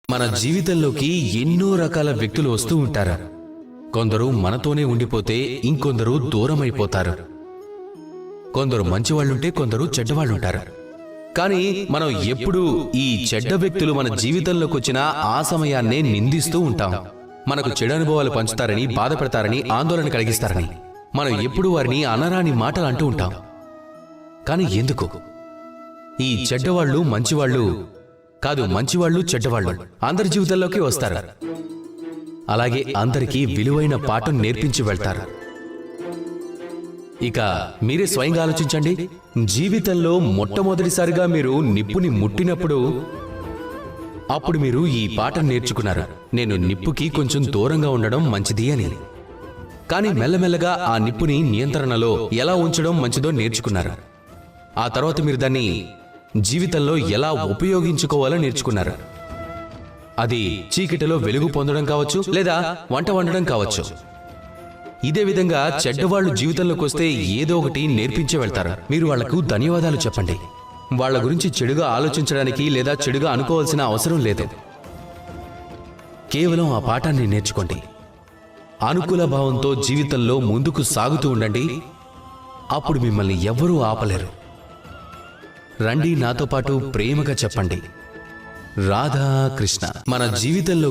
మన జీవితంలోకి ఎన్నో రకాల వ్యక్తులు వస్తూ ఉంటారు. కొందరు మనతోనే ఉండిపోతే ఇంకొందరు దూరం అయిపోతారు. కొందరు మంచివాళ్లుంటే కొందరు చెడ్డవాళ్లుంటారు. కానీ మనం ఎప్పుడూ ఈ చెడ్డ వ్యక్తులు మన జీవితంలోకి వచ్చిన ఆ సమయాన్నే నిందిస్తూ ఉంటాం. మనకు చెడు అనుభవాలు పంచుతారని, బాధపడతారని, ఆందోళన కలిగిస్తారని మనం ఎప్పుడూ వారిని అనరాని మాటలు అంటూ ఉంటాం. కానీ ఎందుకు? ఈ చెడ్డవాళ్లు మంచివాళ్లు కాదు, మంచివాళ్లు చెడ్డవాళ్లు అందరి జీవితంలోకి వస్తారు. అలాగే అందరికీ విలువైన పాఠం నేర్పించి వెళ్తారు. ఇక మీరే స్వయంగా ఆలోచించండి. జీవితంలో మొట్టమొదటిసారిగా మీరు నిప్పుని ముట్టినప్పుడు అప్పుడు మీరు ఈ పాఠం నేర్చుకున్నారు, నేను నిప్పుకి కొంచెం దూరంగా ఉండడం మంచిది అని. కానీ మెల్లమెల్లగా ఆ నిప్పుని నియంత్రణలో ఎలా ఉంచడం మంచిదో నేర్చుకున్నారు. ఆ తర్వాత మీరు దాన్ని జీవితంలో ఎలా ఉపయోగించుకోవాలో నేర్చుకున్నారు. అది చీకటిలో వెలుగు పొందడం కావచ్చు, లేదా వంట వండడం కావచ్చు. ఇదే విధంగా చెడ్డవాళ్లు జీవితంలోకి వస్తే ఏదో ఒకటి నేర్పించే వెళ్తారు. మీరు వాళ్లకు ధన్యవాదాలు చెప్పండి. వాళ్ల గురించి చెడుగా ఆలోచించడానికి లేదా చెడుగా అనుకోవాల్సిన అవసరం లేదు. కేవలం ఆ పాఠాన్ని నేర్చుకోండి. అనుకూల భావంతో జీవితంలో ముందుకు సాగుతూ ఉండండి. అప్పుడు మిమ్మల్ని ఎవ్వరూ ఆపలేరు. రండి నాతో పాటు ప్రేమగా చెప్పండి, రాధా కృష్ణ. మన జీవితంలో